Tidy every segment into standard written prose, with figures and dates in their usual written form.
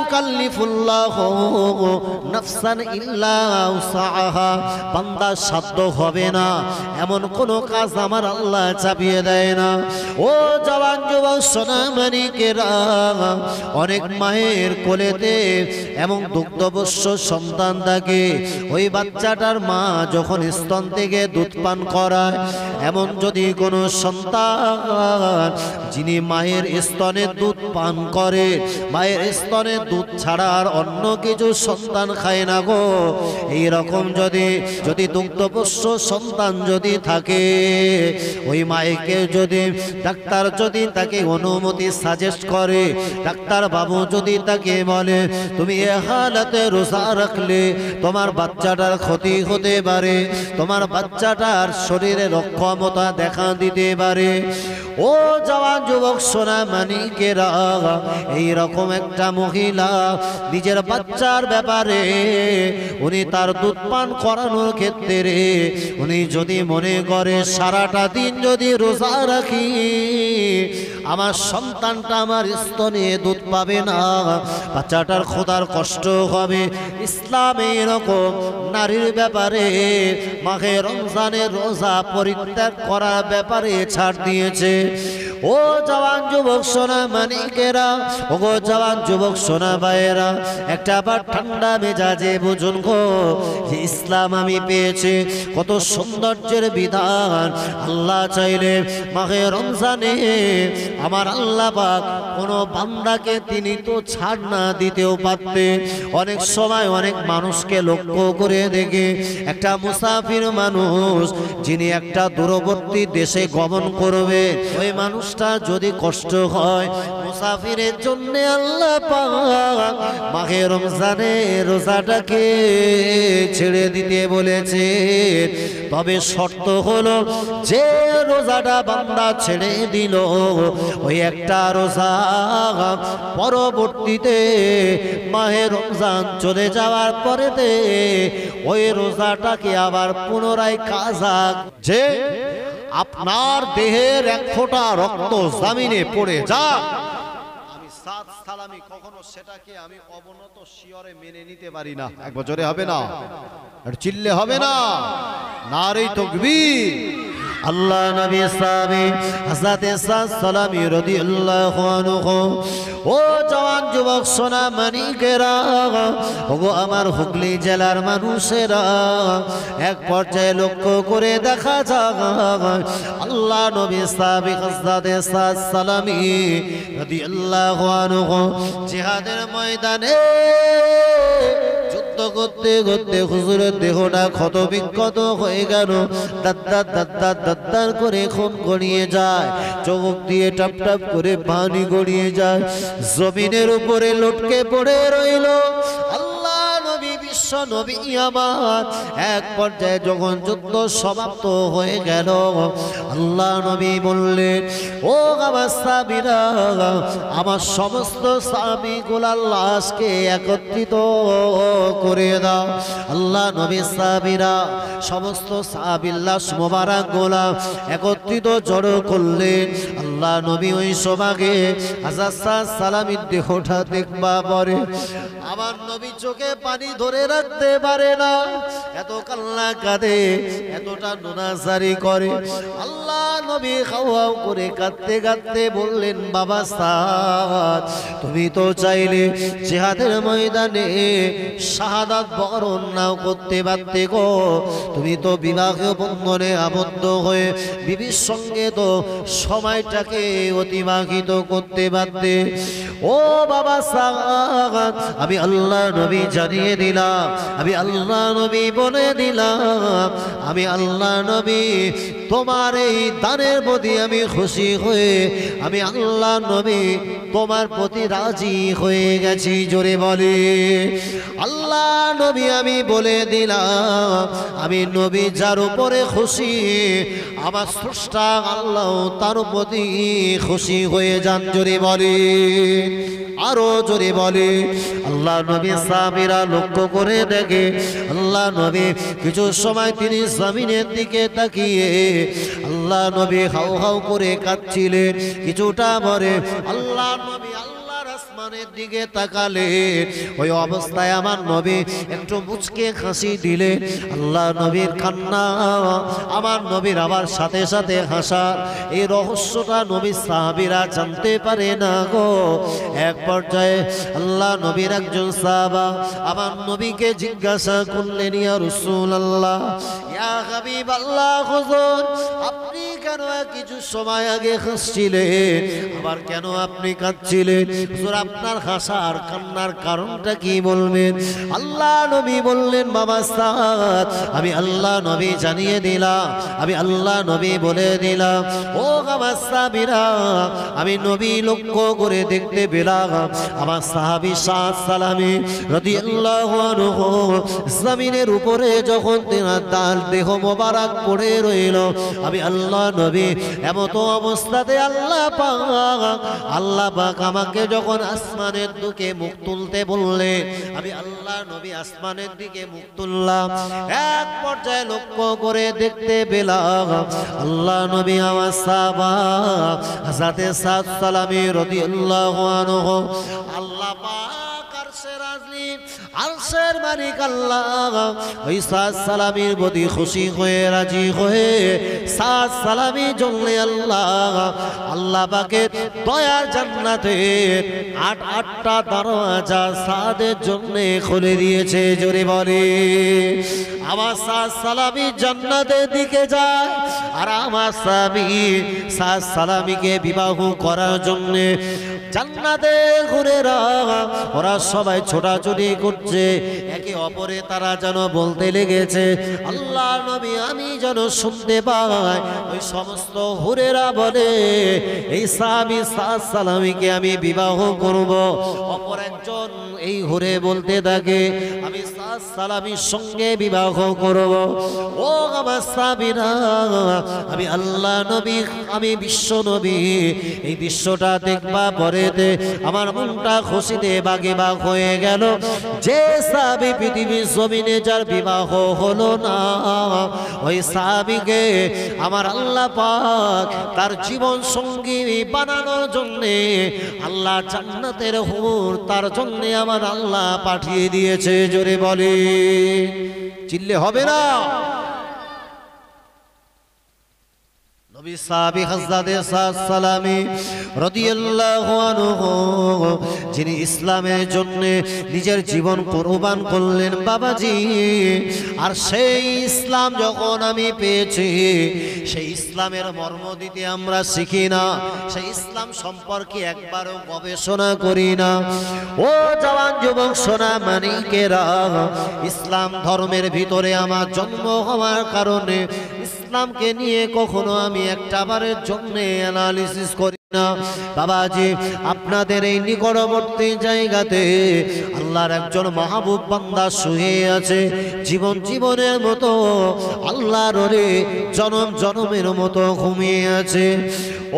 ইউকাল্লিফুল্লাহু নাফসান ইল্লা উসআহা, বান্দার সাধ্য হবে না এমন কোন কাজ আমার আল্লাহ চাপিয়ে দেয় না। ও জওয়ান যুবক সোনামণিকেরা, অনেক মায়ের কোলেতে এমন দুগ্ধপোষ্য সন্তান থাকে, ওই বাচ্চাটার মা যখন স্তন থেকে দুধ পান করায়, এমন যদি কোনো সন্তান যিনি মায়ের স্তনে দুধ পান করে, মায়ের স্তনে দুধ ছাড়া আর অন্য কিছু সন্তান খায় না গো, এই রকম যদি দুগ্ধপোষ্য সন্তান যদি থাকে, ওই মায়েকে যদি ডাক্তার যদি তাকে অনুমতি সাজেস্ট করে, ডাক্তার বাবু যদি তাকে বলে তুমি এ হালাতে রোজা রাখলে তোমার বাচ্চাটার ক্ষতি হতে পারে, তোমার বাচ্চাটার শরীরে অক্ষমতা দেখা দিতে পারে, ও জওয়ান যুবক সোনামণিকেরা, এই রকম একটা মহিলা নিজের বাচ্চার ব্যাপারে উনি তার দুধ পান করানোর ক্ষেত্রে উনি যদি মনে করে সারাটা দিন যদি রোজা রাখি আমার সন্তানটা আমার স্তনে দুধ পাবে না, বাচ্চাটার খোদার কষ্ট হবে, ইসলামে এরকম নারীর ব্যাপারে মাহে রমজানের রোজা পরিত্যাগ করার ব্যাপারে ছাড় দিয়েছে। ও জওয়ান যুবক সোনামণিকেরা, ও গো জওয়ান যুবক সোনা ভাইয়েরা, একটা বার ঠান্ডা মেজাজে বুঝুন গো যে ইসলাম আমি পেয়েছি কত সৌন্দর্যের বিধান। আল্লাহ চাইলে মাহে রমজানে আমার আল্লাহ পাক কোনো বান্দাকে তিনি তো ছাড় না দিতেও পারতেন। অনেক সময় অনেক মানুষকে লক্ষ্য করে দেখে একটা মুসাফির মানুষ যিনি একটা দূরবর্তী দেশে গমন করবে, ওই মানুষটা যদি কষ্ট হয় মুসাফিরের জন্য আল্লাহ পাক মাহে রমজানে রোজাটাকে ছেড়ে দিতে বলেছে। তবে শর্ত হলো যে রোজাটা বান্দা ছেড়ে দিল, ওই একটা রোজা পরবর্তীতে মাহে রমজান চলে যাওয়ার পরেতে ওই রোজাটাকে আবার পুনরায় কাজা, যে আপনার দেহের এক ফোঁটা রক্ত জামিনে পড়ে যাক, আমি সাত সালামি কখনো সেটাকে আমি অবনত শিয়রে মেনে নিতে পারি না। এক বছরে হবে না, চিল্লে হবে না, নারে তাকবীর। আল্লাহ নবী সাহাবী হযরতে সালামি রাদিয়াল্লাহু আনহু, ও জওয়ান যুবক সোনামণিকেরা, ওগো আমার হুগলি জেলার মানুষেরা, এক পর্যায়ে লক্ষ্য করে দেখা যায় আল্লাহ নবী সাহাবী হযরতে সালামি রাদিয়াল্লাহু আনহু জিহাদের ময়দানে যুদ্ধ করতে করতে হুজুরের দেহটা ক্ষত বিক্ষত হয়ে গেল, দাদ্দার করে খুন গড়িয়ে যায়, চোখ দিয়ে টপ টপ করে পানি গড়িয়ে যায়, জমিনের উপরে লটকে পড়ে রইল। আল্লাহ নবী বিশ্ব নবী আমার এক পর্যায়ে যখন যুদ্ধ সমাপ্ত হয়ে গেল, আল্লাহ নবী বললেন, ও আমার সাহাবীরা, আমার সমস্ত সাহাবীগুলার লাশকে একত্রিত করে দাও। আল্লাহ নবী সাহাবীরা সমস্ত সাহাবীর লাশ মোবারকগুলা একত্রিত জড়ো করলেন। আল্লাহ নবী ওই সমাগে হযরত সালামির দেহটা দেখবা পরে আমার নবী চোখে পানি ধরে রাখতে পারে না, এত কান্না কাঁদে, এতটা নোনাজারি করে। আল্লাহ নবী খাওয়াও করে কাঁদতে কাঁদতে বললেন, বাবা সাদ, তুমি তো চাইলে জিহাদের ময়দানে শাহাদাত বরণ নাও করতে পারতে গো, তুমি তো বিবাহ বন্ধনে আবদ্ধ হয়ে বিবির সঙ্গে তো সময়টাকে অতিবাহিত করতে পারতে। ও বাবা সাদ, আমি আল্লাহ নবী জানিয়ে দিলাম, আমি আল্লাহ নবী বলে দিলাম, আমি আল্লাহ নবী তোমার এই দানের প্রতি আমি খুশি হয়ে আমি আল্লাহ নবী তোমার প্রতি রাজি হয়ে গেছি। জোরে বলে আল্লাহ নবী, আমি বলে দিলাম, আমি নবী যার উপরে খুশি আমার স্রষ্টা আল্লাহ তার প্রতি খুশি হয়ে যান। জোরে বলে, আরো জোরে বলে। আল্লাহ নবী সাহাবীরা লক্ষ্য করে দেখে আল্লাহ নবী কিছু সময় তিনি জমিনের দিকে তাকিয়ে আল্লাহ নবী হাউ হাউ করে কাঁদছিলেন। কিছুটা পরে আল্লাহ নবী আল্লাহর আসমানে আসমানের দিকে তাকালে ওই অবস্থায় আমার নবী একটু মুচকে হাসি দিলে আল্লাহ নবীর কান্না, আমার নবীর আবার সাথে সাথে হাসার এই রহস্যটা নবীর সাহাবীরা জানতে পারে না গো। এক পর্যায়ে আল্লাহ নবীর একজন সাহাবা আমার নবীকে জিজ্ঞাসা করলেন, ইয়া রাসূলুল্লাহ, ইয়া হাবিবাল্লাহ, হুজুর আপনি কেন কিছু সময় আগে হাসছিলেন, আবার কেন আপনি কাঁদছিলেন? হুজুর আপনার হাসার কান্নার কারণটা কি বলবেন? আল্লাহ নবী বললেন, বাবা সাদ, আমি আল্লাহ নবী জানিয়ে দিলাম, আমি আল্লাহ নবী বলে দিলাম, ও আমার সাহাবীরা, আমি নবী লক্ষ্য করে দেখতে পেলাম আমার সাহাবী সাদ সালামী রাদিয়াল্লাহু আনহু জমিনের উপরে যখন তার দেহ মোবারক পড়ে রইল, আমি আল্লাহ নবী এমত অবস্থাতে আল্লাহ পাক আমাকে যখন আসমানের দিকে মুখ তুলতে বললে, আমি আল্লাহ নবী আসমানের দিকে মুখ তুললাম। এক পর্যায়ে লক্ষ্য করে দেখতে পেলাম আল্লাহ নবী আমার সাহাবা হযরতে সাদ সালামী রাদিয়াল্লাহু আনহু আল্লাহ পাক আরশের আজিম, আরশের মালিক আল্লাহ ওই সাদ সালামীর প্রতি খুশি হয়ে রাজি হয়ে সাদ সালামী জন্য আল্লাহ পাকের দয়ার জান্নাতে আটটা দরজা সাদের জন্য খুলে দিয়েছে। জোরে বলে আমার সাদ সালামী জান্নাতের দিকে যায়, আর আমার স্বামী সাদ সালামীকে বিবাহ করার জন্য জান্নাতে ঘুরে ওরা সবাই ছোটাছুটি করছে, একে অপরে তারা যেন বলতে লেগেছে, আল্লাহ নবী আমি যেন শুনতে পাই ওই সমস্ত হুরেরা বলে এই সাহাবী সাদ সালামীকে আমি বিবাহ করব। অপর একজন এই হুরে বলতে থাকে, আমি সাদ সালামীর সঙ্গে বিবাহ করব। ও আমার সাহাবীরা, আমি আল্লাহ নবী, আমি বিশ্ব নবী, এই দৃশ্যটা দেখবা পরেতে আমার মনটা খুশিতে বাগে বাগ হয়ে গেল। যে সাহাবী পৃথিবীর জমিনে যার বিবাহ হলো না, ওই সাহাবীকে আমার আল্লাহ পাক তার জীবন সঙ্গী বানানোর জন্য আল্লাহ জান্নাতের হুর তার জন্য আমার আল্লাহ পাঠিয়ে দিয়েছে। জোরে বলে, চিল্লে হবে না? নবী সাহাবী হযরতে সাদ সালামী রাদিয়াল্লাহু আনহু যিনি ইসলামের জন্য নিজের জীবন কুরবান করলেন বাবাজি, আর সেই ইসলাম যখন আমি পেয়েছি, সেই ইসলামের মর্ম দিতে আমরা শিখি না, সেই ইসলাম সম্পর্কে একবারও গবেষণা করি না। ও জওয়ান যুবক সোনা মানিকেরা, ইসলাম ধর্মের ভিতরে আমার জন্ম হওয়ার কারণে ইসলামকে নিয়ে কখনো আমি একটাবারের জন্য অ্যানালিসিস করি না। বাবাজি, আপনাদের এই নিকটবর্তী জায়গাতে আল্লাহর একজন মাহবুব বান্দা শুয়ে আছে, জীবনের মতো আল্লাহর ওরে জনম জনমের মতো ঘুমিয়ে আছে।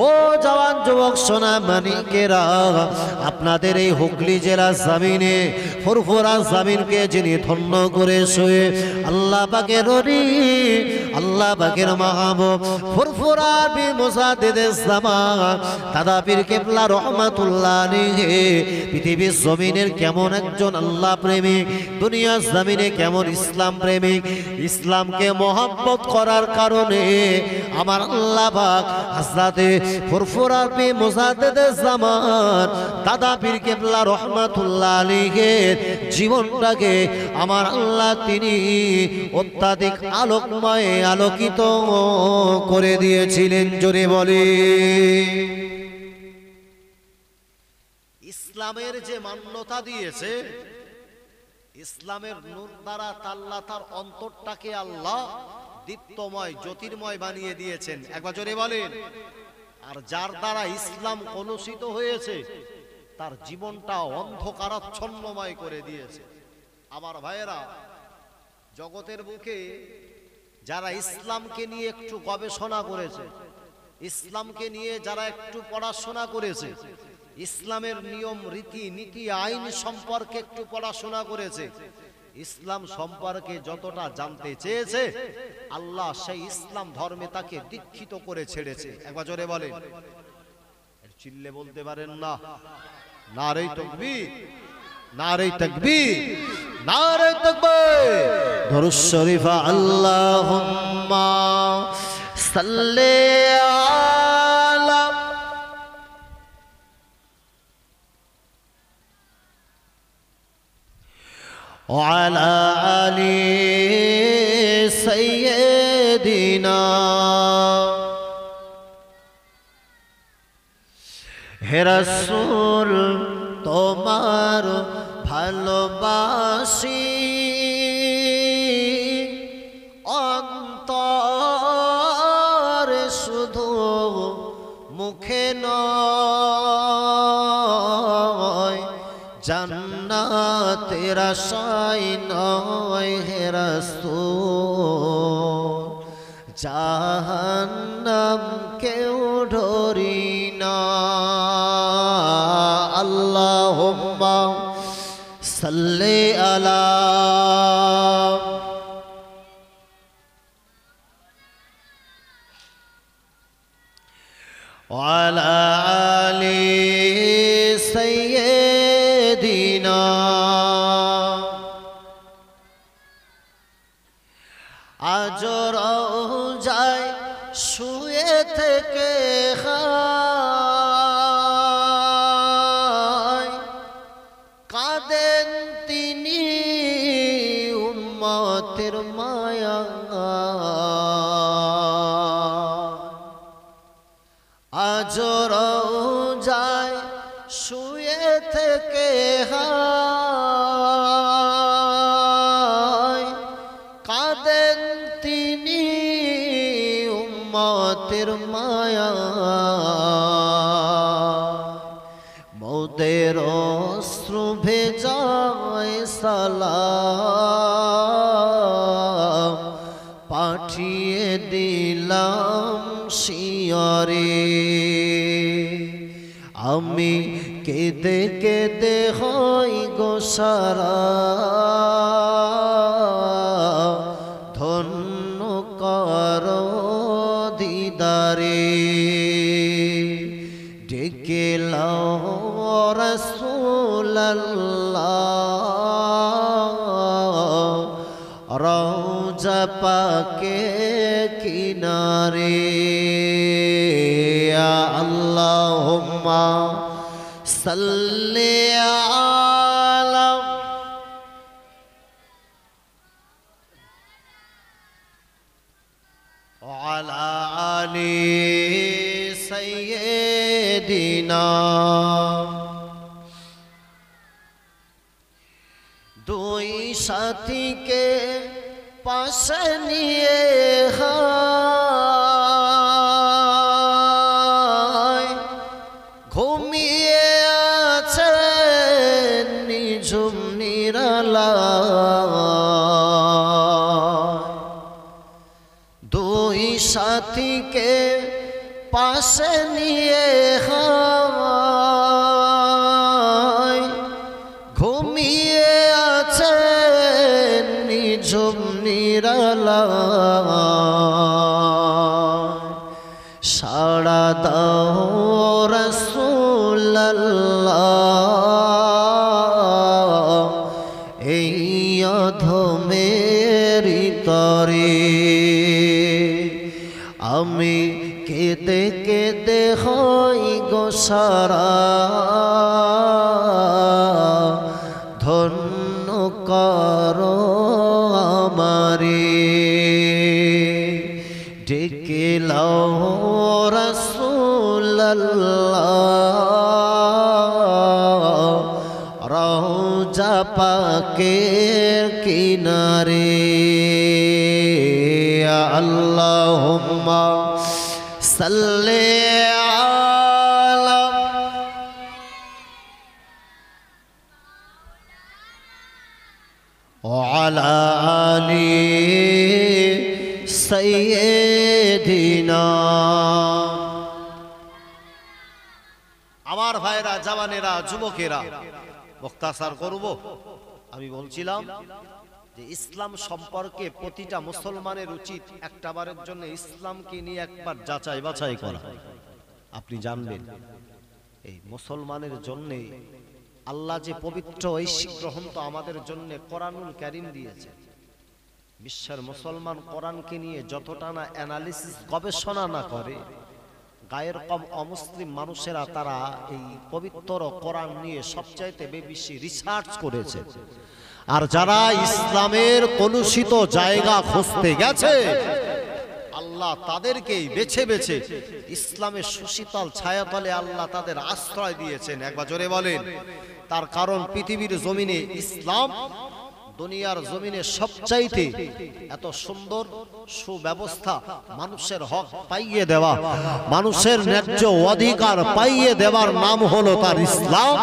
ও জওয়ান যুবক সোনা মানিকেরা, আপনাদের এই হুগলি জেলা জমিনে ফুরফুরা জমিনকে যিনি ধন্য করে শুয়ে আল্লাহ পাকের ওরে, আল্লাহ পাকের মাহবুব ফুরফুরা বীর মুজাদ্দিদে জামান দাদা পীর কেবলা রহমাতুল্লাহ আলাইহি পৃথিবীর জমিনের কেমন একজন আল্লাহ প্রেমিক, দুনিয়ার জমিনে কেমন ইসলাম প্রেমিক, ইসলামকে মহব্বত করার কারণে আমার আল্লাহ পাক হযরতে ফুরফুরা বীর মুজাদ্দিদে জামান দাদা পীর কেবলা রহমাতুল্লাহ আলাইহি জীবনটাকে আমার আল্লাহ তিনি অত্যাধিক আলোকময় আলোকিত করে দিয়েছিলেন। জোরে বলে, ইসলামের যে মান্যতা দিয়েছে, ইসলামের নূর দ্বারা আল্লাহ তার অন্তরটাকে আল্লাহ দীপ্তময় জ্যোতির্ময় বানিয়ে দিয়েছেন। একবার জোরে বলেন। আর যার দ্বারা ইসলাম কলুষিত হয়েছে, তার জীবনটা অন্ধকারাচ্ছন্নময় করে দিয়েছে। আমার ভাইয়েরা, জগতের বুকে যারা ইসলামকে নিয়ে একটু গবেষণা করেছে, ইসলামকে নিয়ে যারা একটু পড়াশোনা করেছে, ইসলামের নিয়ম রীতি নীতি আইন সম্পর্কে একটু পড়াশোনা করেছে, ইসলাম সম্পর্কে যতটা জানতে চেয়েছে, আল্লাহ সেই ইসলাম ধর্মে তাকে দীক্ষিত করে ছেড়েছে। একবার জোরে বলেন। চিল্লে বলতে পারেন না? নারে তাকবীর, নারে তাকবীর, নারে তাকবীর। দরুদ শরীফ আল্লাহুম্মা সাল্লি আলা ওয়ালা আলি সাইয়্যিদিনা। হে রাসূল তোমার ভালোবাসি, অন্তরে শুধু মুখে নয়, জান্নাতের আশায় নয় হে রাসূল, জাহান্নাম কেউ ডরি না। আল্লাহুম্মা সাল্লি আলা ওয়ালা আলি সাইয়্যিদিনা। আজ রওজায় শুয়ে থেকে কাঁদেন তিনি উম্মতের মায়া। আজ রওজায় শুয়ে থেকে কাঁদেন তিনি উম্মতের মায়া। মওতের অশ্রু ভেজায় সালাম পাঠিয়ে দিলাম শিয়রে। আমি কেঁদে কেঁদে হই গো সারা, ধন্য করো দিদারে। ডেকে লাও রাসূলুল্লাহ রওজা পাকে কিনারে। আল্লাহুম্মা সাল্লি আলা ওয়ালা আলি সাইয়্যিদিনা। দুই সাথীকে পাশে নিয়ে ঘুমিয়ে আছে নিঝুম নিরালায়। দুই সাথীকে পাশে নিয়ে ঘুমিয়ে আছে নিঝুম নিরালায়। সাড়া দাও রাসূলুল্লাহ এই অধমের তরে। আমি কেঁদে কেঁদে হই গো সারা, ধন্য করো আমারে। ডেকে লাও রাসূলুল্লাহ রওজা পাকের কিনারে। আল্লাহুম্মা সাল্লি আলা ওয়ালা আলি সাইয়্যিদিনা। আমার ভাইরা, জওয়ানেরা, যুবকেরা, মুখতাসার করব। আমি বলছিলাম যে ইসলাম সম্পর্কে প্রতিটা মুসলমানের উচিত একটাবারের জন্য ইসলামকে নিয়ে একবার যাচাই বাছাই করা। আপনি জানবেন এই মুসলমানের জন্য আল্লাহ যে পবিত্র ঐশিক গ্রন্থ আমাদের জন্য কোরআনুল কারীম দিয়েছে, বিশ্বের মুসলমান কোরআনকে নিয়ে যতটা না অ্যানালিসিস গবেষণা না করে, গায়ের কম অমুসলিম মানুষেরা তারা এই পবিত্র কোরআন নিয়ে সবচাইতে বেশি রিসার্চ করেছে। আর যারা ইসলামের কলুষিত জায়গা খুঁজতে গেছে, আল্লাহ তাদেরকেই বেছে বেছে ইসলামের সুশীতল ছায়াতলে আল্লাহ তাদের আশ্রয় দিয়েছেন। একবার জোরে বলেন। তার কারণ পৃথিবীর জমিনে ইসলাম দুনিয়ার জমিনে সবচাইতে এত সুন্দর সুব্যবস্থা, মানুষের হক পাইয়ে দেওয়া, মানুষের ন্যায্য অধিকার পাইয়ে দেওয়ার নাম হলো তার ইসলাম।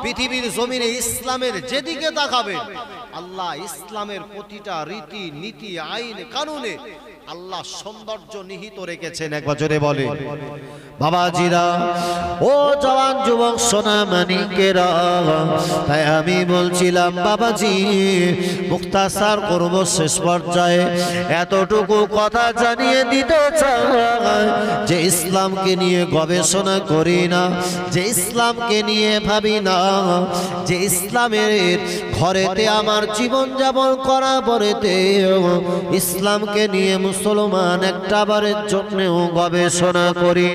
পৃথিবীর জমিনে ইসলামের যেদিকে তাকাবে, আল্লাহ ইসলামের প্রতিটা রীতি নীতি আইন কানুনে আল্লাহ সৌন্দর্য নিহিত রেখেছেন। একবার জোরে বলে বাবাজিরা, ও জওয়ান যুবক সোনা মানিকেরা, তাই আমি বলছিলাম বাবাজি, মুক্তাসার করব শেষ পর্যায়ে এতটুকু কথা জানিয়ে দিতে চাই যে ইসলামকে নিয়ে গবেষণা করি না, যে ইসলামকে নিয়ে ভাবি না, যে ইসলামের ঘরেতে আমার জীবন যাপন করা পরেতে ইসলামকে নিয়ে মুসলমান একটা বারের জন্যও গবেষণা করি।